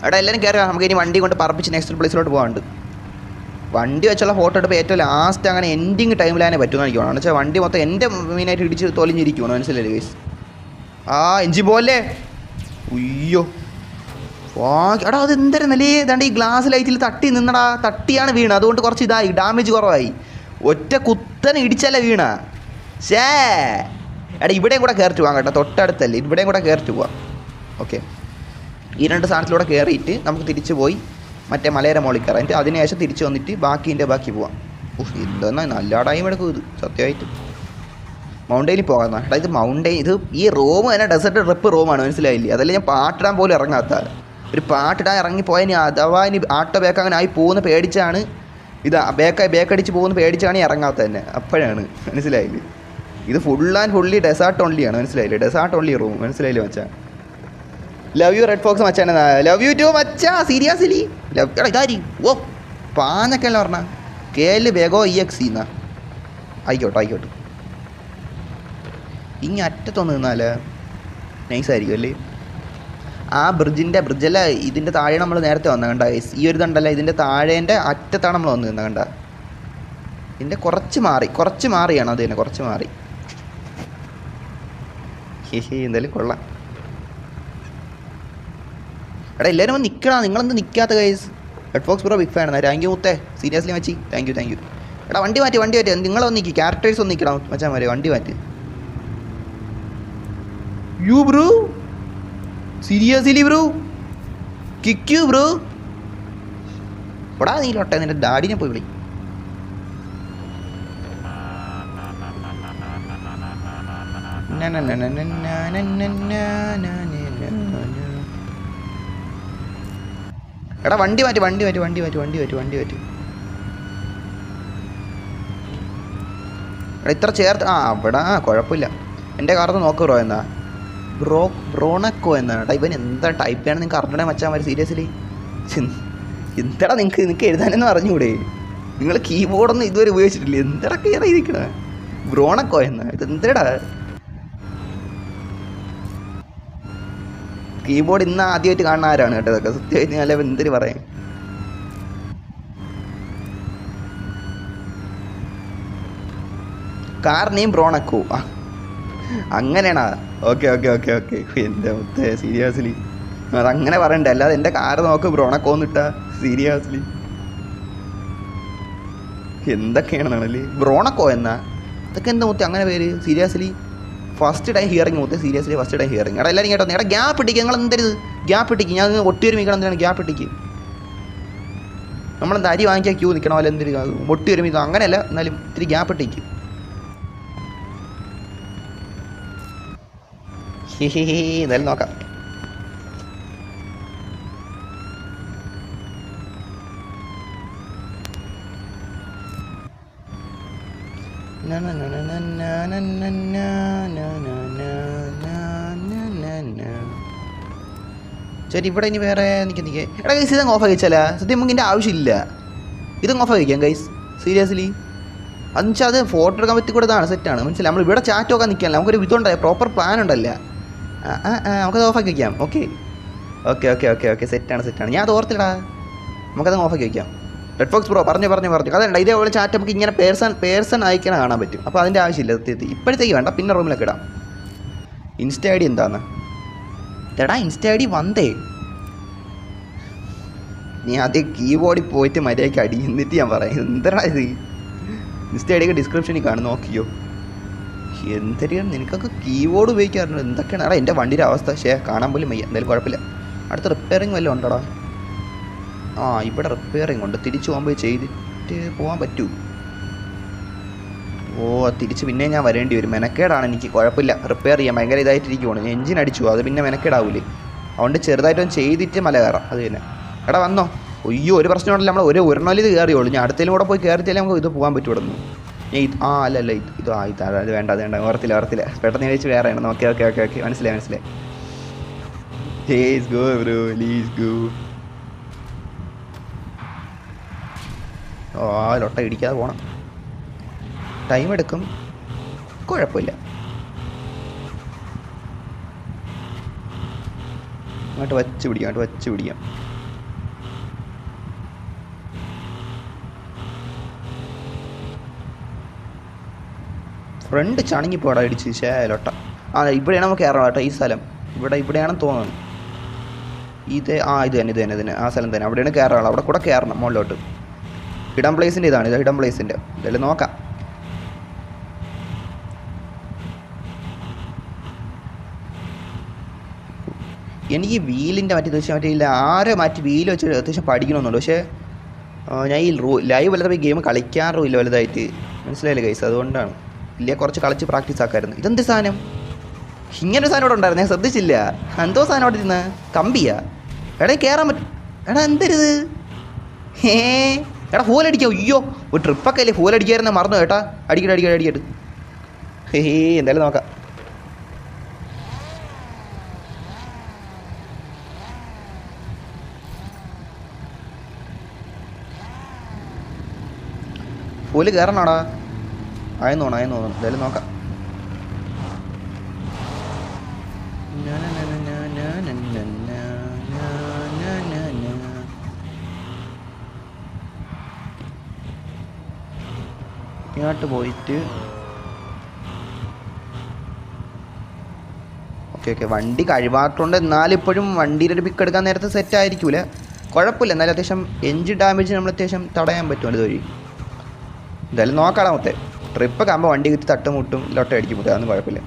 എടാ എല്ലാവരും കയറുക, നമുക്ക് ഇനി വണ്ടി കൊണ്ട് പറപ്പിച്ച് നെക്സ്റ്റ് പ്ലേസിലോട്ട് പോകാണ്ട്. വണ്ടി വെച്ചുള്ള ഫോട്ടോ എടുപ്പോൾ ഏറ്റവും ലാസ്റ്റ് അങ്ങനെ എൻഡിങ് ടൈമിലാനെ പറ്റുമെന്ന് എനിക്ക് തോന്നുന്നു. വെച്ചാൽ വണ്ടി മൊത്തം എൻ്റെ മെയിനായിട്ട് ഇടിച്ച് തൊലിഞ്ഞിരിക്കുവാണ്, മനസ്സിലല്ലേ ഗൈസ്? ആ എഞ്ചിൻ പോലെ ഉയ്യോ എടാ അത് എന്തായിരുന്നല്ലേ, ഏതാണ്ട് ഈ ഗ്ലാസ് ലൈറ്റിൽ തട്ടി നിന്നടാ, തട്ടിയാണ് വീണ, അതുകൊണ്ട് കുറച്ച് ഇതായി ഡാമേജ് കുറവായി. ഒറ്റ കുത്തനെ ഇടിച്ചല്ല വീണ. ഷേ എടാ ഇവിടെയും കൂടെ കയറിട്ട് പോകാം കേട്ടോ, തൊട്ടടുത്തല്ലേ, ഇവിടെയും കൂടെ കയറിട്ട് പോവാം. ഓക്കെ, ഈ 2 സ്ഥാനത്തിലൂടെ കയറിയിട്ട് നമുക്ക് തിരിച്ച് പോയി മറ്റേ മലയുടെ മുകളിൽ കയറാം. എന്നിട്ട് അതിനുശേഷം തിരിച്ച് വന്നിട്ട് ബാക്കി പോവാം. എന്തെന്നാ നല്ല ടൈം എടുക്കും ഇത് സത്യമായിട്ട്. മൗണ്ടൈനിൽ പോകാമെന്നാ. എടാ ഇത് മൗണ്ടൈൻ, ഇത് ഈ റൂം തന്നെ ഡെസേർട്ട് ട്രിപ്പ് റൂമാണ്, മനസ്സിലായില്ലേ? അതല്ലേ ഞാൻ പാട്ടിടാൻ പോലും ഇറങ്ങാത്ത. ഒരു പാട്ടിടാൻ ഇറങ്ങിപ്പോയാൽ ഇനി അഥവാ ഇനി ആട്ടോ ബേക്ക് അങ്ങനെ ആയി പോകുന്ന പേടിച്ചാണ്, ഇത് ബേക്കടിച്ച് പോകുന്ന പേടിച്ചാണ് ഇറങ്ങാത്തത് തന്നെ. അപ്പോഴാണ് മനസ്സിലായില്ലേ, ഇത് ഫുൾ ആൻഡ് ഫുള്ളി ഡെസേർട്ട് ഓൺലിയാണ്, മനസ്സിലായില്ലേ? ഡെസേർട്ട് ഓൺലി റൂം, മനസ്സിലായില്ലേ മച്ചാ? ലവ് യു റെഡ് ഫോക്സ് മച്ചാൻ, ലവ് യു ടു മച്ചാ, സീരിയസ്ലി ലവ്. എടാ ഇതാരി ഓ പാഞ്ഞൊക്കെയല്ല പറഞ്ഞ KL ബേഗോ EXE എന്നാ. ആയിക്കോട്ടെ ഇനി അറ്റത്തൊന്ന് നിന്നാലേ നൈസായിരിക്കും അല്ലേ? ആ ബ്രിഡ്ജല്ല, ഇതിൻ്റെ താഴെ നമ്മൾ നേരത്തെ വന്ന കണ്ട, ഈ ഒരു ഇതുണ്ടല്ല, ഇതിൻ്റെ താഴേൻ്റെ അറ്റത്താണ് നമ്മൾ വന്ന് നിന്നത് കണ്ട. ഇതിൻ്റെ കുറച്ച് മാറിയാണ് അത് തന്നെ, കുറച്ച് മാറി. എന്തായാലും കൊള്ളാം. എടാ എല്ലാവരും ഒന്ന് നിൽക്കണം, നിങ്ങളൊന്നും നിൽക്കാത്ത guys. Red fox bro big ഫാനാണ്. താങ്ക് യു മുത്തേ, സീരിയസ്ലി മച്ചി, താങ്ക് യു. എടാ വണ്ടി മാറ്റി നിങ്ങളൊന്ന് നിൽക്കി, ക്യാരക്ടേഴ്സ് ഒന്ന് നിൽക്കണം മച്ചാൻ മാരെ, വണ്ടി മാറ്റി. You bro seriously bro kick you bro. എടാ നീ ലോട്ടെ, നിൻ്റെ ഡാഡിനെ പോയി വിളി. എടാ വണ്ടി മാറ്റി. എടാ ഇത്ര ചേർത്ത് അവിടെ കുഴപ്പമില്ല. എൻ്റെ കാർന്ന് നോക്ക് ബ്രോ എന്നാ, ബ്രോണക്കോ എന്നാണ്. എടാ ഇവൻ എന്താ ടൈപ്പ് ചെയ്യണം നിങ്ങൾക്ക് അറിഞ്ഞണേ മച്ചാൻ മാറി, സീരിയസ്ലി. എന്താടാ നിങ്ങൾക്ക് എഴുതാനെന്ന് അറിഞ്ഞൂടെ? നിങ്ങൾ കീബോർഡൊന്നും ഇതുവരെ ഉപയോഗിച്ചിട്ടില്ല, എന്താടാ കയറി ഇരിക്കണേ? ബ്രോണക്കോ എന്നാ, ഇത് എന്താടാ കീബോർഡ് ഇന്ന് ആദ്യമായിട്ട് കാണുന്ന ആരാണ് കേട്ടോ ഇതൊക്കെ, സത്യമായിട്ട് ഞാൻ എന്തിന് പറയാം. കാർ നെയിം ബ്രോണക്കോ, അങ്ങനെയാണോ? ഓക്കെ. എൻ്റെ മുത്തേ സീരിയസ്ലി അതങ്ങനെ പറയണ്ടേ, അല്ലാതെ എൻ്റെ കാറ് നോക്ക് ബ്രോണക്കോന്നിട്ടാ, സീരിയസ്ലി എന്തൊക്കെയാണെന്നാണല്ലേ ബ്രോണക്കോ എന്നാ, ഇതൊക്കെ എന്താ മുത്തേ അങ്ങനെ പേര്? സീരിയസ്ലി ഫസ്റ്റ് ടൈം ഹിയറിങ് മുത്തേ, സീരിയസ്ലി ഫസ്റ്റ് ടൈം ഹിയറിങ്. എടാ എല്ലാവരും കേട്ടോ, എടാ ഗ്യാപ്പ് ഇട്ടിക്ക്, നിങ്ങൾ എന്തരുത് ഗ്യാപ്പ് ഇട്ടിക്ക്, ഞാൻ ഒട്ടിയൊരുമിക്കണം. എന്തിനാണ് ഗ്യാപ്പ് ഇട്ടിക്ക്? നമ്മളെന്താ അരി വാങ്ങിക്കാൻ ക്യൂ നിൽക്കണോ? അല്ല എന്തിരി ഒട്ടിയൊരുമിക്കണം, അങ്ങനെയല്ല, എന്നാലും ഇത്തിരി ഗ്യാപ്പ് ഇട്ടിക്ക്. എന്തായാലും നോക്കാം. ശരി, ഇവിടെ ഇനി വേറെ നിൽക്കുക. എടാ ഗൈസ് ഇതങ്ങ് ഓഫ് ആക്കിച്ചാല, സത്യം നമുക്ക് ഇതിൻ്റെ ആവശ്യമില്ല. ഇതങ്ങ് ഓഫ് ആക്കിക്കാം ഗൈസ്, സീരിയസ്ലി. അതെന്ന് വെച്ചാൽ അത് ഫോട്ടോ എടുക്കാൻ പറ്റി കൂടെ ഇതാണ്, സെറ്റാണ്, മനസ്സിലായി? നമ്മൾ ഇവിടെ ചാറ്റ് നോക്കാൻ നിൽക്കാനല്ല, നമുക്കൊരു ഇതുണ്ടായി, പ്രോപ്പർ പ്ലാൻ ഉണ്ടല്ല. നമുക്കത് ഓഫ് ആക്കി വയ്ക്കാം. ഓക്കെ, സെറ്റാണ്. ഞാൻ അത് ഓർത്തിടാ, നമുക്കതങ്ങ് ഓഫ് ആക്കി വയ്ക്കാം. റെഡ് ഫോക്സ് ബ്രോ പറഞ്ഞു അതുണ്ട്. ഇതേപോലെ ചാറ്റ് നമുക്ക് ഇങ്ങനെ പേഴ്സൺ അയക്കാൻ കാണാൻ പറ്റും. അപ്പോൾ അതിൻ്റെ ആവശ്യമില്ല സത്യത്തിൽ, ഇപ്പോഴത്തേക്ക് വേണ്ട, പിന്നെ റൂമിലൊക്കെ ഇടാം. ഇൻസ്റ്റ ഐ ഡി എന്താന്ന് എടാ? ഇൻസ്റ്റ ഐ ഡി വന്നേ, നീ ആദ്യം കീബോർഡിൽ പോയിട്ട് മര്യാദയ്ക്ക് അടി, എന്നിട്ട് ഞാൻ പറയാം എന്താ ഇത്. ഇൻസ്റ്റ ഐ ഡിയൊക്കെ ഡിസ്ക്രിപ്ഷനിൽ കാണും, നോക്കിയോ. എന്തൊക്കെയാണ് നിനക്കൊക്കെ കീബോർഡ് ഉപയോഗിക്കാറുണ്ട്, എന്തൊക്കെയാണ്? എടാ എൻ്റെ വണ്ടിയുടെ അവസ്ഥ കാണാൻ പോലും വയ്യ. എന്തായാലും കുഴപ്പമില്ല. അടുത്ത റിപ്പയറിങ് വല്ലതും ഉണ്ടോടാ? ഇവിടെ റിപ്പയറിങ് ഉണ്ട്, തിരിച്ചു പോകുമ്പോൾ ചെയ്തിട്ട് പോകാൻ പറ്റൂ. തിരിച്ച് പിന്നെ ഞാൻ വരേണ്ടി വരും, മെനക്കേടാണ് എനിക്ക്. കുഴപ്പമില്ല, റിപ്പയർ ചെയ്യാം. ഭയങ്കര ഇതായിട്ടിരിക്കുവാണ്, എഞ്ചിൻ അടിച്ചു, അത് പിന്നെ മെനക്കേടാവൂലേ, അതുകൊണ്ട് ചെറുതായിട്ടൊന്ന് ചെയ്തിട്ട് മല കയറാം, അത് തന്നെ. എടാ വന്നോ? അയ്യോ ഒരു പ്രശ്നമുണ്ടല്ലോ, നമ്മൾ ഒരെണ്ണയിൽ ഇത് കയറിയോളൂ, ഞാൻ അടുത്തേലും കൂടെ പോയി കയറിച്ചാലേ നമുക്ക് ഇത് പോകാൻ പറ്റുള്ളൂ. അല്ല ഇത് വേണ്ട ഓർത്തില്ല, പെട്ടെന്ന് കഴിച്ച് വേറെയാണ്. ഓക്കെ മനസ്സിലായി. Let's go bro, let's go. ലൊട്ട ഇടിക്കാതെ പോകണം, ടൈം എടുക്കും, കുഴപ്പമില്ല. അങ്ങോട്ട് വച്ച് പിടിക്കാം. ഫ്രണ്ട് ചണങ്ങി പോടാ ഇടിച്ച് ശേലോട്ട. ഇവിടെയാണ് നമുക്ക് കയറണം കേട്ടോ. ഈ സ്ഥലം ഇവിടെയാണെന്ന് തോന്നുന്നു. ഇത് തന്നെ ആ സ്ഥലം തന്നെ. അവിടെയാണ് കയറാനുള്ളത്. അവിടെ കൂടെ കയറണം മുകളിലോട്ട്. ഹിഡൻ പ്ലേസിൻ്റെ ഇത് ഹിഡൻ പ്ലേസിൻ്റെ ഇതെല്ലാം നോക്കാം. എനിക്ക് വീലിൻ്റെ മറ്റേ ആരെ മാറ്റി വീല് വെച്ച് അത്യാവശ്യം പഠിക്കണമെന്നുണ്ട്. പക്ഷേ ഞാൻ ഈ ലൈവ് വലുതായി ഗെയിം കളിക്കാറും ഇല്ല വലുതായിട്ട്, മനസ്സിലായില്ലേ ഗൈസ്? അതുകൊണ്ടാണ്. ഇല്ലേ കുറച്ച് കളിച്ച് പ്രാക്ടീസ് ആക്കായിരുന്നു. ഇതെന്ത് സാധനം? ഇങ്ങനൊരു സാധനം ഇവിടെ ഉണ്ടായിരുന്നു, ഞാൻ ശ്രദ്ധിച്ചില്ല. എന്തോ സാധനം അവിടെ ഇരുന്ന് കമ്പിയാ? എടാ കയറാൻ പറ്റും. എടാ എന്തരുത്? എടാ ഫോൽ അടിക്കാം. അയ്യോ ഒരു ട്രിപ്പൊക്കെ അല്ലേ, ഫോൽ അടിക്കായിരുന്നു മറന്നു കേട്ടാ. അടിക്കട്ട്. എന്തായാലും നോക്കാം. ഫോല് കയറണോടാ? ആയെന്ന് തോന്നുന്നു. എന്തായാലും നോക്കാം. ഇങ്ങോട്ട് പോയിട്ട് ഓക്കെ വണ്ടി കഴിവാട്ടുണ്ട്. എന്നാലും ഇപ്പോഴും വണ്ടിയുടെ ഒരു പിക്ക് എടുക്കാൻ നേരത്തെ സെറ്റ് ആയിരിക്കൂല. കുഴപ്പമില്ല. എന്നാലും അത്യാവശ്യം എഞ്ചിൻ ഡാമേജ് നമ്മൾ അത്യാവശ്യം തടയാൻ പറ്റുമല്ലോ ഇതുവഴി. എന്തായാലും നോക്കാടാ. മൊത്തം ട്രിപ്പൊക്കെ ആകുമ്പോൾ വണ്ടി കുത്തി തട്ടുമുട്ടും ലൊട്ട അടിക്കും മുട്ടും. അതൊന്നും കുഴപ്പമില്ല.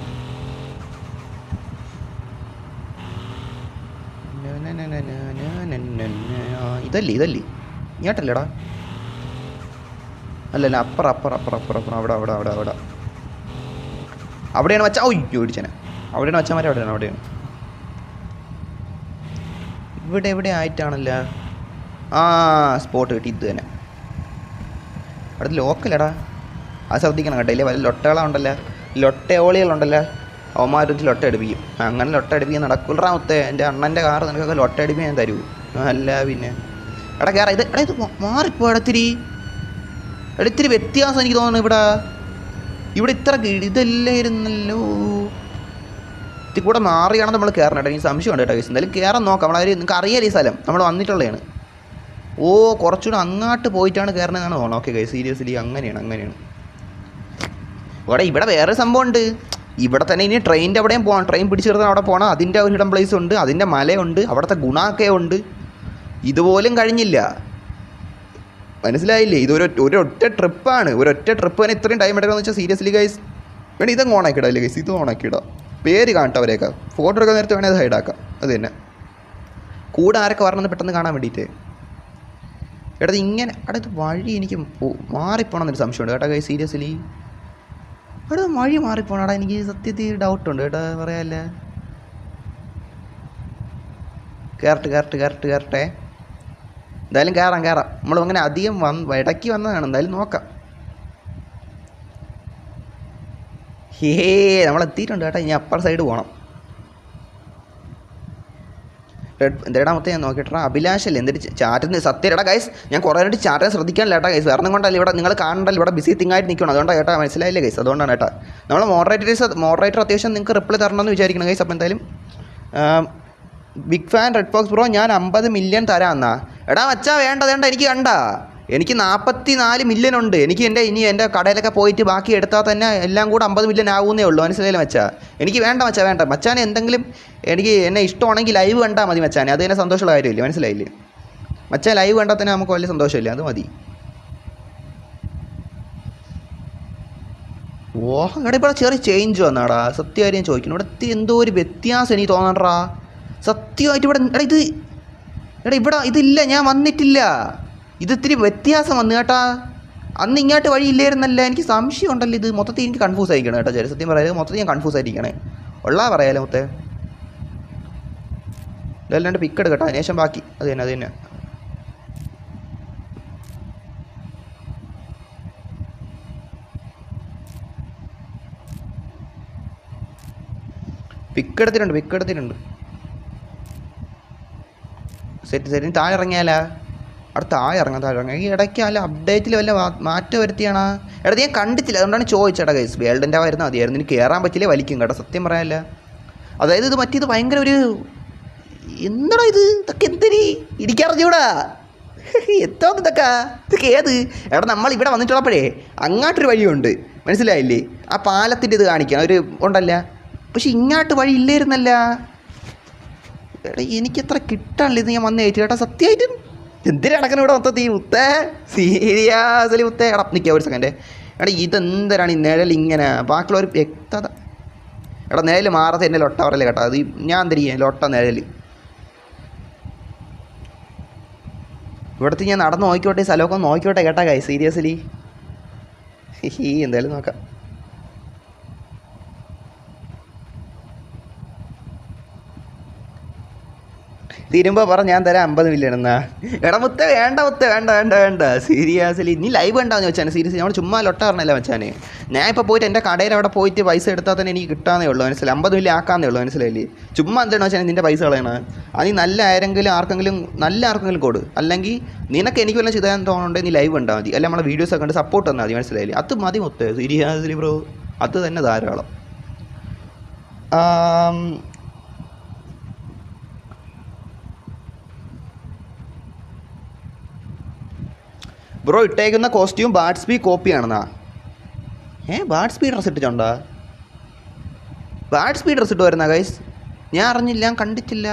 ഇതല്ലേ ഇങ്ങോട്ടല്ലേടാ? അല്ലല്ല അപ്പുറം അവിടെ അവിടെയാണ് വച്ചാൽ. ഒയ്യോ ഇടിച്ചനെ. അവിടെയാണ് വച്ചാൽ. അവിടെയാണ് ഇവിടെ ആയിട്ടാണല്ലോ. സ്പോട്ട് കിട്ടി. ഇത് തന്നെ അവിടെ ലോക്കലടാ. അത് ശ്രദ്ധിക്കണം കേട്ടോ. ഇല്ലേ വല്ല ലൊട്ടകളുണ്ടല്ലോ, ലൊട്ടയോളികളുണ്ടല്ലോ, അവന്മാരൊരു ലൊട്ട അടുപ്പിക്കും. അങ്ങനെ ലൊട്ട അടുപ്പിക്കാൻ നടക്കൂലറാ മുത്തേ. എൻ്റെ അണ്ണൻ്റെ കാറ് നിനക്കൊക്കെ ലൊട്ട അടുപ്പിക്കാൻ ഞാൻ തരൂ. അല്ല പിന്നെ എടാ കയറാം. ഇത് മാറിപ്പോ ഇത്തിരി വ്യത്യാസം എനിക്ക് തോന്നുന്നു. ഇവിടെ ഇത്ര ഇതല്ലായിരുന്നല്ലോ. ഇത് കൂടെ മാറിയാണ് നമ്മൾ കയറണം കേട്ടോ. എനിക്ക് സംശയമുണ്ട് കേട്ടോ. എന്തായാലും കയറാൻ നോക്കാം. നിങ്ങൾക്ക് അറിയാലോ ഈ സ്ഥലം നമ്മൾ വന്നിട്ടുള്ളതാണ്. കുറച്ചുകൂടെ അങ്ങോട്ട് പോയിട്ടാണ് കയറണമെന്നാണ് തോന്നുന്നത്. ഓക്കെ ഗൈസ്, സീരിയസ്ലി അങ്ങനെയാണ്. ഇവിടെ വേറെ സംഭവം ഉണ്ട്. ഇവിടെ തന്നെ ഇനി ട്രെയിനിൻ്റെ അവിടെയും പോകണം. ട്രെയിൻ പിടിച്ചു നിർത്താൻ അവിടെ പോകണം. അതിൻ്റെ ഒരു ഹിഡൻ പ്ലേസ് ഉണ്ട്, അതിൻ്റെ മലയുണ്ട്, അവിടുത്തെ ഗുണാക്കയുണ്ട്. ഇതുപോലും കഴിഞ്ഞില്ല, മനസ്സിലായില്ലേ? ഒരൊറ്റ ട്രിപ്പാണ്. ഒരൊറ്റ ട്രിപ്പ് തന്നെ ഇത്രയും ടൈം എടുക്കാമെന്ന് വെച്ചാൽ സീരിയസ്ലി ഗൈസ്. വേണേ ഇതങ്ങ് ഓണാക്കിയിടാം അല്ലേ ഗൈസ്? ഇത് ഓണാക്കിയിടാം. പേര് കാണട്ടെ അവരെയൊക്കെ. ഫോട്ടോ എടുക്കാൻ നേരത്തെ വേണേൽ അത് ഹൈഡാക്കാം. അത് തന്നെ. കൂടെ ആരൊക്കെ വരണമെന്ന് പെട്ടെന്ന് കാണാൻ വേണ്ടിയിട്ട്. ഇത് ഇങ്ങനെ ഇത് വഴി എനിക്ക് മാറിപ്പോണമെന്നൊരു സംശയമുണ്ട് കേട്ടോ ഗൈസ്. സീരിയസ്ലി വഴി മാറിപ്പോണടാ. എനിക്ക് സത്യത്തിൽ ഡൗട്ടുണ്ട് കേട്ടോ. പറയാല്ലേ. കയറട്ടെ. എന്തായാലും കയറാം. നമ്മൾ അങ്ങനെ അധികം ഇടയ്ക്ക് വന്നതാണ്. എന്തായാലും നോക്കാം. നമ്മൾ എത്തിയിട്ടുണ്ട് കേട്ടോ. ഇനി അപ്പർ സൈഡ് പോകണം. എന്താ മൊത്തം ഞാൻ നോക്കിയിട്ടാ. അഭിലാഷല്ലേ എന്തൊരു ചാറ്റിന് സത്യടാ ഗൈസ്. ഞാൻ കുറേ ആയിട്ട് ചാറ്റിനെ ശ്രദ്ധിക്കാനില്ല കേട്ടോ ഗൈസ്. വേറെ കൊണ്ടല്ല. ഇവിടെ നിങ്ങൾ കാണണ്ടല്ലോ, ഇവിടെ ബിസി തിങ്ങായിട്ട് നിൽക്കണം. അതുകൊണ്ടാണ് കേട്ടോ. മനസ്സിലായില്ലേ ഗൈസ്? അതുകൊണ്ടാണ് കേട്ടോ. നമ്മൾ മോഡറേറ്റർ അത്യാവശ്യം നിങ്ങൾക്ക് റിപ്ലൈ തരണമെന്ന് വിചാരിക്കണം ഗൈസ്. അപ്പോൾ എന്തായാലും big fan red fox bro, ഞാൻ 50 മില്യൺ തരാമെന്നാ. എടാ മച്ചാ വേണ്ട എനിക്ക് എനിക്ക് 44 മില്യൺ ഉണ്ട്. എനിക്ക് എൻ്റെ കടയിലൊക്കെ പോയിട്ട് ബാക്കി എടുത്താൽ തന്നെ എല്ലാം കൂടെ 50 മില്യൺ ആവുന്നേ ഉള്ളൂ. മനസ്സിലായില്ല മച്ചാ? എനിക്ക് വേണ്ട മച്ചാനെ എന്തെങ്കിലും എന്നെ ഇഷ്ടമാണെങ്കിൽ ലൈവ് കണ്ടാൽ മതി മച്ചാനെ. അത് തന്നെ സന്തോഷമുള്ള കാര്യമില്ലേ? മനസ്സിലായില്ലേ മച്ചാൻ? ലൈവ് കണ്ടാൽ തന്നെ നമുക്ക് വലിയ സന്തോഷമില്ല. അത് മതി. ഇവിടെ ഇപ്പോൾ ചെറിയ ചേഞ്ച് വന്നാടാ. സത്യമായിട്ട് ഞാൻ ചോദിക്കുന്നു. ഇവിടെ എന്തോ ഒരു വ്യത്യാസം എനിക്ക് തോന്നണ്ടാ. സത്യമായിട്ട് ഇവിടെ ഇതില്ല. ഞാൻ വന്നിട്ടില്ല. ഇതിത്തിരി വ്യത്യാസം വന്നു കേട്ടാ. അന്ന് ഇങ്ങോട്ട് വഴി ഇല്ലായിരുന്നല്ല. എനിക്ക് സംശയം ഉണ്ടല്ലോ. ഇത് മൊത്തത്തിൽ എനിക്ക് കൺഫ്യൂസ് ആയിരിക്കണം കേട്ടോ. ചെറിയ സത്യം പറയാം, മൊത്തത്തിൽ ഞാൻ കൺഫ്യൂസ് ആയിരിക്കണേ. പറയാലോ മൊത്തേ. ഇതല്ലാണ്ട് പിക്ക് എടുക്കട്ടെ. അതിനുശേഷം ബാക്കി അത് തന്നെ. പിക്ക് എടുത്തിട്ടുണ്ട്. സെറ്റ് താഴെ ഇറങ്ങിയാലാ? അവിടെ താഴെ ഇറങ്ങാം. ഈ ഇടയ്ക്ക് അല്ല അപ്ഡേറ്റിൽ വല്ല മാറ്റം വരുത്തിയാണ്. ഞാൻ കണ്ടിട്ടില്ല, അതുകൊണ്ടാണ് ചോദിച്ചേട്ടാ ഗൈസ്. വേൾഡിൻ്റെ വരുന്ന മതിയായിരുന്നു. എനിക്ക് കയറാൻ പറ്റില്ലേ വലിക്കും കേട്ടോ. സത്യം പറയാനല്ല. അതായത് ഇത് ഭയങ്കര ഒരു എന്താണോ ഇതൊക്കെ എന്തിനി എനിക്കറിഞ്ഞൂടാ എത്തോന്ന് ഇതൊക്കെ ഏത് എടാ നമ്മൾ ഇവിടെ വന്നിട്ടുള്ളപ്പോഴേ അങ്ങോട്ടൊരു വഴിയുണ്ട് മനസ്സിലായില്ലേ ആ പാലത്തിൻ്റെ ഇത് കാണിക്കണം ഒരു ഉണ്ടല്ല പക്ഷെ ഇങ്ങോട്ട് വഴി ഇല്ലായിരുന്നല്ല എടാ എനിക്കെത്ര കിട്ടാനില്ല ഇത് ഞാൻ വന്നേ ചേട്ടാ സത്യമായിട്ടും എന്തിനാ നടക്കണം ഇവിടെ മൊത്തത്തിൽ ഈ മുത്തേ സീരിയസ്ലി മുത്തേ എടാ നിൽക്കുക ഒരു സെക്കൻഡ് എടാ ഇതെന്തരാണ് ഈ നിഴൽ ഇങ്ങനെ ബാക്കിയുള്ളവർ വ്യക്തത എടാ നിഴൽ മാറത്തെ എന്നെ ലൊട്ട പറയല്ലേ കേട്ടോ അത് ഞാൻ എന്തിരിക്കുക ലൊട്ട നിഴൽ ഇവിടുത്തെ ഞാൻ നടന്ന് നോക്കിക്കോട്ടെ ഈ സ്ഥലമൊക്കെ നോക്കിക്കോട്ടെ കേട്ടാ കായ് സീരിയസ്ലി എന്തായാലും നോക്കാം തീരുമ്പോൾ പറഞ്ഞ ഞാൻ തരാം 50 മില്യൺ എന്നാ എടാ മുത്തേ വേണ്ട സീരിയസ്ലി നീ ലൈവ് ഉണ്ടാവുന്ന വെച്ചാൽ സീരിയസ്ലി നമ്മൾ ചുമ്മാ ലൊട്ട പറഞ്ഞല്ല വെച്ചാൽ ഞാൻ ഇപ്പോൾ പോയിട്ട് എൻ്റെ കടയിൽ അവിടെ പോയിട്ട് പൈസ എടുത്താൽ തന്നെ എനിക്ക് കിട്ടാന്നേ ഉള്ളൂ മനസ്സിലായി 50 മില്യൺ ആക്കാന്നേ ഉള്ളൂ മനസ്സിലായില്ലേ ചുമ്മാ എന്താണെന്ന് വെച്ചാൽ നിൻ്റെ പൈസ കളയണം അത് നീ നല്ല ആർക്കെങ്കിലും കൊടു അല്ലെങ്കിൽ നിനക്ക് എനിക്ക് വല്ല ചെയ്താൻ തോന്നുന്നുണ്ടെങ്കിൽ നീ ലൈവ് ഉണ്ടാൽ മതി അല്ലെങ്കിൽ നമ്മളെ വീഡിയോസ് ഒക്കെ കണ്ട് സപ്പോർട്ട് തന്നാൽ മതി മനസ്സിലായില്ലേ അത് മതി മുത്തേ സീരിയസ്ലി ബ്രോ അത് തന്നെ ധാരാളം ബ്രോ ഇട്ടേക്കുന്ന കോസ്റ്റ്യൂം ബാഡ്സ്ബി കോപ്പിയാണെന്നാ ബാഡ്സ്ബി ഡ്രസ്സ് ഇട്ടിട്ടുണ്ടോ ബാഡ്സ്ബി ഡ്രസ്സ് ഇട്ട് വരുന്ന ഗൈസ് ഞാൻ അറിഞ്ഞില്ല ഞാൻ കണ്ടിട്ടില്ല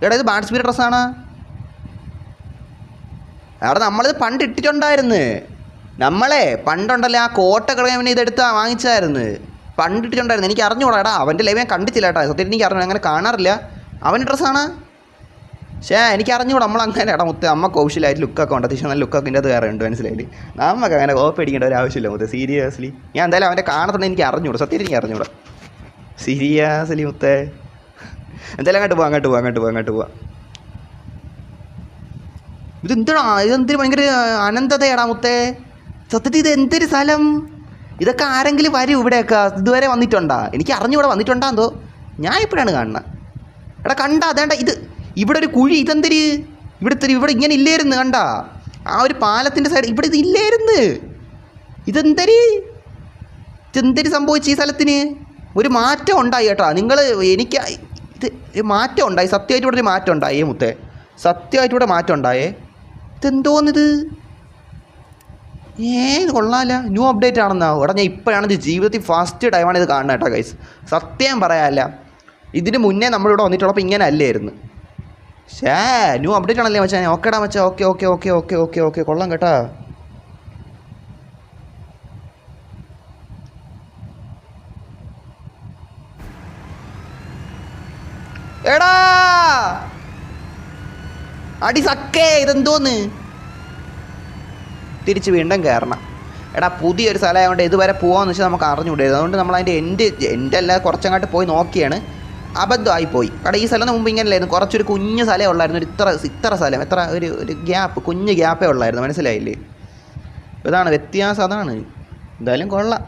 എടാ ഇത് ബാഡ്സ്ബി ഡ്രസ്സാണ് അവിടെ നമ്മളിത് പണ്ട് ഇട്ടിട്ടുണ്ടായിരുന്നു പണ്ടുണ്ടല്ലോ ആ കോട്ട കിടക്കാൻ ഇതെടുത്താ വാങ്ങിച്ചായിരുന്നു പണ്ട് ഇട്ടിട്ടുണ്ടായിരുന്നു എനിക്ക് അറിഞ്ഞൂടാ എടാ അവൻ്റെ ലൈവ് ഞാൻ കണ്ടിട്ടില്ല കേട്ടോ സത്യത്തിൽ എനിക്ക് അറിഞ്ഞു അങ്ങനെ കാണാറില്ല അവൻ്റെ ഡ്രസ്സാണ് എനിക്ക് അറിഞ്ഞൂടാ നമ്മളങ്ങനെ ഇടാം മുത്തേ അമ്മ കൗശലായിട്ട് ലുക്കൊക്കെ ഉണ്ട് അത്യാവശ്യം നല്ല ലുക്കൊക്കെ ഇതിൻ്റെ അത് വേറെ ഉണ്ട് മനസ്സിലായില്ലേ നമുക്ക് അങ്ങനെ കോപ്പി അടിക്കേണ്ട ഒരു ആവശ്യമില്ല മുത്തേ സീരിയസ്ലി ഞാൻ എന്തായാലും അവൻ്റെ കാണത്തുണ്ടെങ്കിൽ എനിക്ക് അറിഞ്ഞൂടാ സത്യത്തിൽ എനിക്ക് അറിഞ്ഞൂടാ സീരിയസ്ലി മുത്തേ എന്തായാലും അങ്ങോട്ട് പോവാം ഇതെന്തൊരു ഭയങ്കര അനന്തതയാടാ മുത്തേ സത്യത്തിൽ ഇത് എന്തൊരു സ്ഥലം ഇതൊക്കെ ആരെങ്കിലും വരും ഇവിടെയൊക്കെ ഇതുവരെ വന്നിട്ടുണ്ടാ എനിക്ക് അറിഞ്ഞൂടെ വന്നിട്ടുണ്ടാന്തോ ഞാൻ ഇപ്പോഴാണ് കാണുന്നത് എടാ കണ്ടാ അതേണ്ട ഇത് ഇവിടെ ഒരു കുഴി ഇതെന്തൊരു ഇവിടെ ഇങ്ങനെ ഇല്ലായിരുന്നു കണ്ട ആ ഒരു പാലത്തിൻ്റെ സൈഡ് ഇവിടെ ഇത് ഇല്ലായിരുന്നു ഇതെന്തൊരു സംഭവിച്ചു ഈ സ്ഥലത്തിന് ഒരു മാറ്റം ഉണ്ടായി കേട്ടോ നിങ്ങൾ എനിക്ക് ഇത് മാറ്റം ഉണ്ടായി സത്യമായിട്ട് ഇവിടെ ഒരു മാറ്റം ഉണ്ടായേ മുത്തേ സത്യമായിട്ട് ഇവിടെ മാറ്റം ഉണ്ടായേ ഇതെന്തോന്നിത് ഇത് കൊള്ളാമല്ല ന്യൂ അപ്ഡേറ്റ് ആണെന്നാ ഇവിടെ ഞാൻ ഇപ്പോഴാണ് ഇത് ജീവിതത്തിൽ ഫസ്റ്റ് ടൈമാണ് ഇത് കാണുന്നത് കേട്ടോ ഗൈസ് സത്യം പറയാമല്ല ഇതിന് മുന്നേ നമ്മളിവിടെ വന്നിട്ടുള്ളപ്പോൾ ഇങ്ങനെ അല്ലായിരുന്നു ന്യൂ അപ്ഡേറ്റ് ആണല്ലേ മച്ചാ ഓക്കേടാ മച്ചാ ഓക്കെ കൊള്ളാം കേട്ടാ എടാ അടി സക്കേ ഇതെന്തോന്ന് തിരിച്ച് വീണ്ടും കയറണം എടാ പുതിയൊരു സ്ഥലമായതുകൊണ്ട് ഇതുവരെ പോകാമെന്ന് വെച്ചാൽ നമുക്ക് അറിഞ്ഞുകൂടെ അതുകൊണ്ട് നമ്മൾ അതിൻ്റെ എൻ്റെ അല്ല കുറച്ചങ്ങോട്ട് പോയി നോക്കിയാണ് അബദ്ധമായിപ്പോയി എടാ ഈ സ്ഥലം മുമ്പ് ഇങ്ങനെയല്ലായിരുന്നു കുറച്ചൊരു കുഞ്ഞ് സ്ഥലമേ ഉള്ളായിരുന്നു ഇത്ര സ്ഥലം ഒരു ഗ്യാപ്പ് കുഞ്ഞ് ഗ്യാപ്പേ ഉള്ളായിരുന്നു മനസ്സിലായില്ലേ ഇതാണ് വ്യത്യാസം അതാണ് എന്തായാലും കൊള്ളാം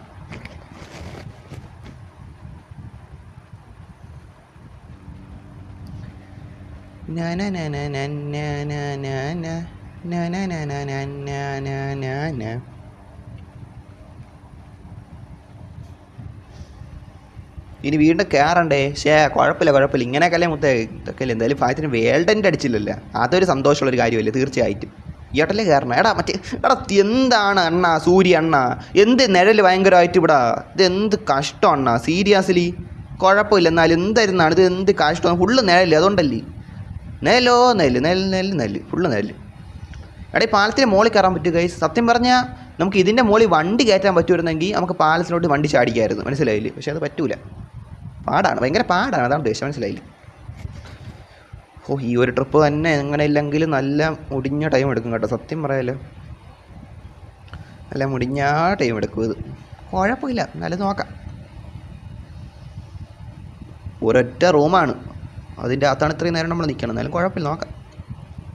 ഇനി വീണ്ടും കയറണ്ടേ കുഴപ്പമില്ല ഇങ്ങനെയൊക്കെയല്ലേ മുത്തേ ഇതൊക്കെ അല്ലേ എന്തായാലും ഭാഗ്യത്തിന് വേൾഡൻ്റ് അടിച്ചില്ലല്ലോ അതൊരു സന്തോഷമുള്ളൊരു കാര്യമല്ലേ തീർച്ചയായിട്ടും ഈട്ടല്ലേ കയറണം എടാ എന്താണ് അണ്ണാ സൂര്യ അണ്ണാ എന്ത് നിഴൽ ഭയങ്കരമായിട്ട് ഇവിടെ ഇതെന്ത് കഷ്ടം അണ്ണാ സീരിയസ്ലി കുഴപ്പമില്ല എന്നാലും എന്തായിരുന്നാണ് ഇത് എന്ത് കഷ്ടമാണ് ഫുള്ള് നിഴല് അതുകൊണ്ടല്ലേ നെല്ല് ഫുള്ള് നെല്ല് എടാ ഈ പാലത്തിൻ്റെ മുകളിൽ കയറാൻ പറ്റും ഗൈസ് സത്യം പറഞ്ഞാൽ നമുക്ക് ഇതിൻ്റെ മുകളിൽ വണ്ടി കയറ്റാൻ പറ്റുമായിരുന്നെങ്കിൽ നമുക്ക് പാലത്തിലോട്ട് വണ്ടി ചാടിക്കായിരുന്നു മനസ്സിലായില്ലേ പക്ഷേ അത് പറ്റൂല ഭയങ്കര പാടാണ് അതാണ് ഉദ്ദേശം മനസ്സിലായില്ലേ ഈ ഒരു ട്രിപ്പ് തന്നെ എങ്ങനെ ഇല്ലെങ്കിൽ നല്ല മുടിഞ്ഞ ടൈം എടുക്കും കേട്ടോ സത്യം പറയാലോ നല്ല മുടിഞ്ഞ ടൈം എടുക്കും ഇത് കുഴപ്പമില്ല എന്നാലും നോക്കാം ഒരൊറ്റ റൂമാണ് അതിൻ്റെ അകത്താണ് ഇത്രയും നേരം നമ്മൾ നിൽക്കണം എന്നാലും കുഴപ്പമില്ല നോക്കാം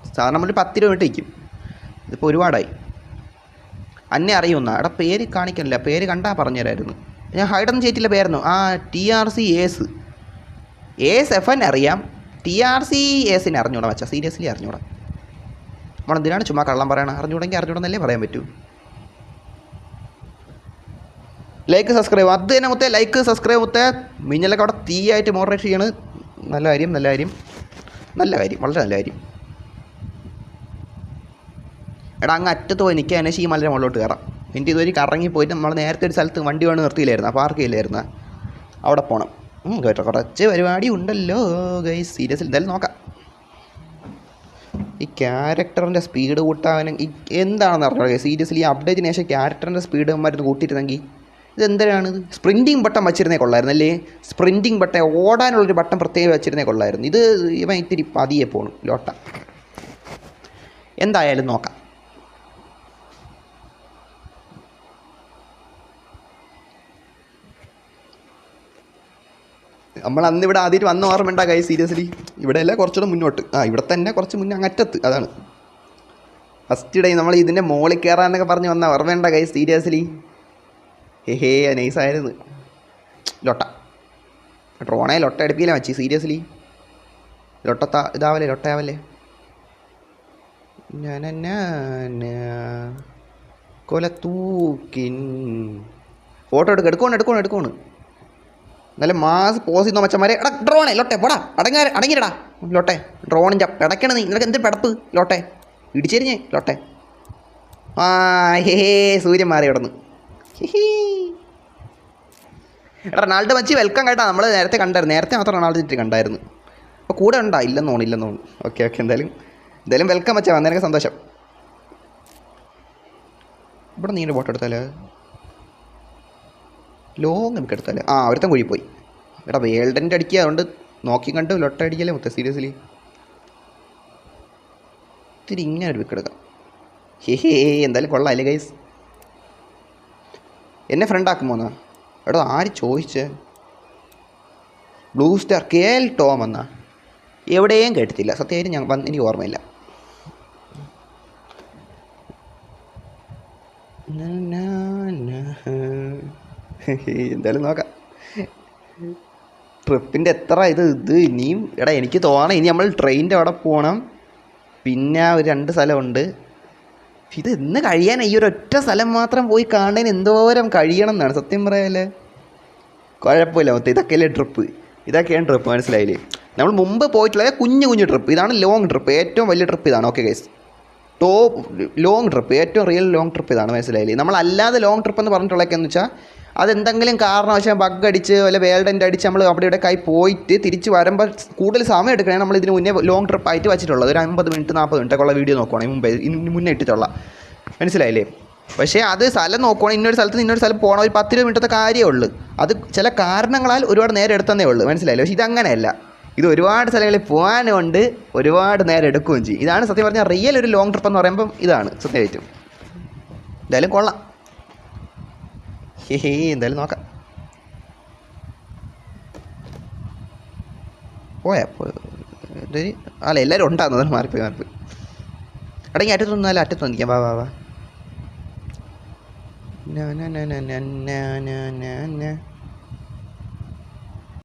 സാധാരണ നമ്മൾ 10 രൂപ നിൽക്കും ഇതിപ്പോൾ ഒരുപാടായി അന്നെ അറിയുന്ന എടാ പേര് കാണിക്കണില്ല പേര് കണ്ടാൽ പറഞ്ഞുതരായിരുന്നു ഞാൻ ഹൈഡൊന്നും ചെയ്തിട്ടില്ല പേരായിരുന്നു TRC AS FN അറിയാം TRC ASനെ അറിഞ്ഞൂടാ വെച്ചാൽ സീരിയസ്ലി അറിഞ്ഞൂടാ നമ്മളെന്തിനാണ് ചുമ്മാ കള്ളം പറയണം അറിഞ്ഞൂടെങ്കിൽ അറിഞ്ഞൂടെന്നല്ലേ പറയാൻ പറ്റൂ ലൈക്ക് സബ്സ്ക്രൈബ് അത് തന്നെ ലൈക്ക് സബ്സ്ക്രൈബ് മിഞ്ഞലൊക്കെ അവിടെ തീയായിട്ട് മോഡറേറ്റ് ചെയ്യാണ് നല്ല കാര്യം നല്ല കാര്യം, വളരെ നല്ല കാര്യം. എടാ അങ്ങ് അറ്റത്ത് പോയി നിൽക്കാൻ ഈ മലയുടെ മുകളിലോട്ട് കയറാം. എൻ്റെ ഇതുവരെ കറങ്ങി പോയിട്ട് നമ്മൾ നേരത്തെ ഒരു സ്ഥലത്ത് വണ്ടി വേണം നിർത്തിയില്ലായിരുന്നു, ആ പാർക്ക് ചെയ്യില്ലായിരുന്നു, അവിടെ പോകണം. കേട്ടോ കുറച്ച് പരിപാടി ഉണ്ടല്ലോ ഗൈസ്. സീരിയസ്ലി എന്തായാലും നോക്കാം. ഈ ക്യാരക്ടറിൻ്റെ സ്പീഡ് കൂട്ടാനും എന്താണെന്ന് അറിഞ്ഞോ സീരിയസ്ലി. ഈ അപ്ഡേറ്റിന് ശേഷം ക്യാരക്ടറിൻ്റെ സ്പീഡ് മരുന്ന് കൂട്ടിയിരുന്നെങ്കിൽ ഇതെന്തിനാണ് ഇത്? സ്പ്രിൻറ്റിങ് ബട്ടൺ വച്ചിരുന്നേ കൊള്ളായിരുന്നു അല്ലേ? സ്പ്രിൻറ്റിങ് ബട്ടൺ, ഓടാനുള്ളൊരു ബട്ടൺ പ്രത്യേകം വെച്ചിരുന്നേ കൊള്ളായിരുന്നു. ഇത് ഇവൻ ഇത്തിരി പതിയെ പോകണം ലോട്ട. എന്തായാലും നോക്കാം. നമ്മൾ അന്ന് ഇവിടെ ആദ്യമായിട്ട് വന്ന ഓർമ്മയുണ്ടാ കൈ സീരിയസ്ലി. ഇവിടെ അല്ല കുറച്ചുകൂടെ മുന്നോട്ട്, ഇവിടെ തന്നെ കുറച്ച് മുന്നേ അങ്ങറ്റത്ത്. അതാണ് ഫസ്റ്റ് ഡേ നമ്മൾ ഇതിൻ്റെ മോളിൽ കയറാനൊക്കെ പറഞ്ഞ് വന്ന ഓർമ്മയുണ്ടാ കൈ സീരിയസ്ലി. ഹേ നൈസായിരുന്നു. ലൊട്ട ഡ്രോണേ ലൊട്ട എടുപ്പിക്കില്ല മച്ചി സീരിയസ്ലി. ലൊട്ട ഇതാവല്ലേ, ലൊട്ടയാവല്ലേ. കൊലത്തൂക്കിൻ ഫോട്ടോ എടുക്കണം. നല്ല മാസ് പോസ് ചെയ്യുന്ന മച്ചന്മാരെ. എടാ ഡ്രോണേ ലൊട്ടെ പോടാ, അടങ്ങിരടാ ലൊട്ടെ. ഡ്രോണിൻ്റെ അടയ്ക്കണ നീ, നിനക്ക് എന്ത് പെടപ്പ് ലൊട്ടെ, ഇടിച്ചെരിഞ്ഞേ ലൊട്ടെ. ഹേ സൂര്യൻ മാറി കിടന്ന്. എടാ റൊണാൾഡോ മച്ചി വെൽക്കം കേട്ടാ. നമ്മൾ നേരത്തെ കണ്ടായിരുന്നു, നേരത്തെ മാത്രം റൊണാൾഡോ കണ്ടായിരുന്നു. അപ്പോൾ കൂടെ ഉണ്ടാ? ഇല്ലെന്ന് തോന്നുന്നു. ഓക്കെ എന്തായാലും വെൽക്കം മച്ചാ, വന്നതിനൊക്കെ സന്തോഷം. ഇവിടെ നീ ഫോട്ടോ എടുത്താലേ, ലോങ് നമുക്ക് എടുത്താലേ. ഒരുത്തൻ കുഴി പോയി. എടാ വേൾഡിൻ്റെ അടിക്കുക, അതുകൊണ്ട് നോക്കി കണ്ട് ലൊട്ട അടിക്കല്ലേ മൊത്തം സീരിയസ്ലി. ഇത്തിരി ഇങ്ങനെ ഒരു പിക്ക് എടുക്കാം. എന്തായാലും കൊള്ളാം അല്ലേ ഗൈസ്. എന്നെ ഫ്രണ്ടാക്കുമോ എന്നാ? എടാ ആര് ചോദിച്ചേ? ബ്ലൂ സ്റ്റാർ KL ടോം എന്നാ? എവിടെയും കേട്ടിട്ടില്ല സത്യമായിട്ട്. എനിക്ക് ഓർമ്മയില്ല. എന്തായാലും നോക്കാം. ട്രിപ്പിൻ്റെ എത്ര ഇത് ഇനിയും. എടാ എനിക്ക് തോന്നണം ഇനി നമ്മൾ ട്രെയിനിൻ്റെ അവിടെ പോകണം. പിന്നെ ഒരു 2 സ്ഥലമുണ്ട്. ഇത് ഇന്ന് കഴിയാൻ ഈ ഒരൊറ്റ സ്ഥലം മാത്രം പോയി കാണുന്നതിന് എന്തോരം കഴിയണം എന്നാണ് സത്യം പറയാല്ലേ. കുഴപ്പമില്ല മൊത്തം ഇതൊക്കെയാണ് ട്രിപ്പ് മനസ്സിലായില്ലേ. നമ്മൾ മുമ്പ് പോയിട്ടുള്ള കുഞ്ഞു ട്രിപ്പ്, ഇതാണ് ലോങ് ട്രിപ്പ്. ഏറ്റവും വലിയ ട്രിപ്പ് ഇതാണ്. ഓക്കെ ഗൈസ്, ലോങ് ട്രിപ്പ്, ഏറ്റവും റിയൽ ലോങ് ട്രിപ്പ് ഇതാണ് മനസ്സിലായില്ലേ. നമ്മളല്ലാതെ ലോങ് ട്രിപ്പ് എന്ന് പറഞ്ഞിട്ടുള്ളതൊക്കെയെന്ന് വെച്ചാൽ അതെന്തെങ്കിലും കാരണവശാൽ ബഗ് അടിച്ച് വല്ല വേൾഡൻ്റ് അടിച്ച് നമ്മൾ അവിടെ ഇവിടെ പോയിട്ട് തിരിച്ച് വരുമ്പോൾ കൂടുതൽ സമയം എടുക്കണേ. നമ്മൾ ഇതിന് മുന്നേ ലോങ് ട്രിപ്പ് ആയിട്ട് വെച്ചിട്ടുള്ളത് ഒരു 50 മിനിറ്റ് 40 മിനിറ്റൊക്കെ ഉള്ള വീഡിയോ നോക്കുവാണെങ്കിൽ മുന്നേ ഇട്ടിട്ടുള്ള മനസ്സിലായില്ലേ. പക്ഷേ അത് സ്ഥലം നോക്കുവാണെങ്കിൽ ഇന്നൊരു സ്ഥലത്ത് ഇന്നൊരു സ്ഥലം പോകണം, ഒരു 10-20 മിനിറ്റത്തെ കാര്യമേ ഉള്ളൂ. അത് ചില കാരണങ്ങളാൽ ഒരുപാട് നേരം എടുത്തതേ ഉള്ളൂ മനസ്സിലായില്ലേ. പക്ഷേ ഇതങ്ങനെയല്ല, ഇത് ഒരുപാട് സ്ഥലങ്ങളിൽ പോകാനുണ്ട്, ഒരുപാട് നേരം എടുക്കുകയും ചെയ്യും. ഇതാണ് സത്യം പറഞ്ഞാൽ റിയൽ ഒരു ലോങ് ട്രിപ്പ് എന്ന് പറയുമ്പം ഇതാണ് സത്യമായിട്ടും. എന്തായാലും കൊള്ളാം. എന്തായാലും നോക്കാം. പോയാ അല്ല എല്ലാവരും ഉണ്ടാകുന്നത് മാറിപ്പോയി. അടങ്ങി അറ്റത്തൊന്നാലും അറ്റത്ത് നിൽക്കാം. വാ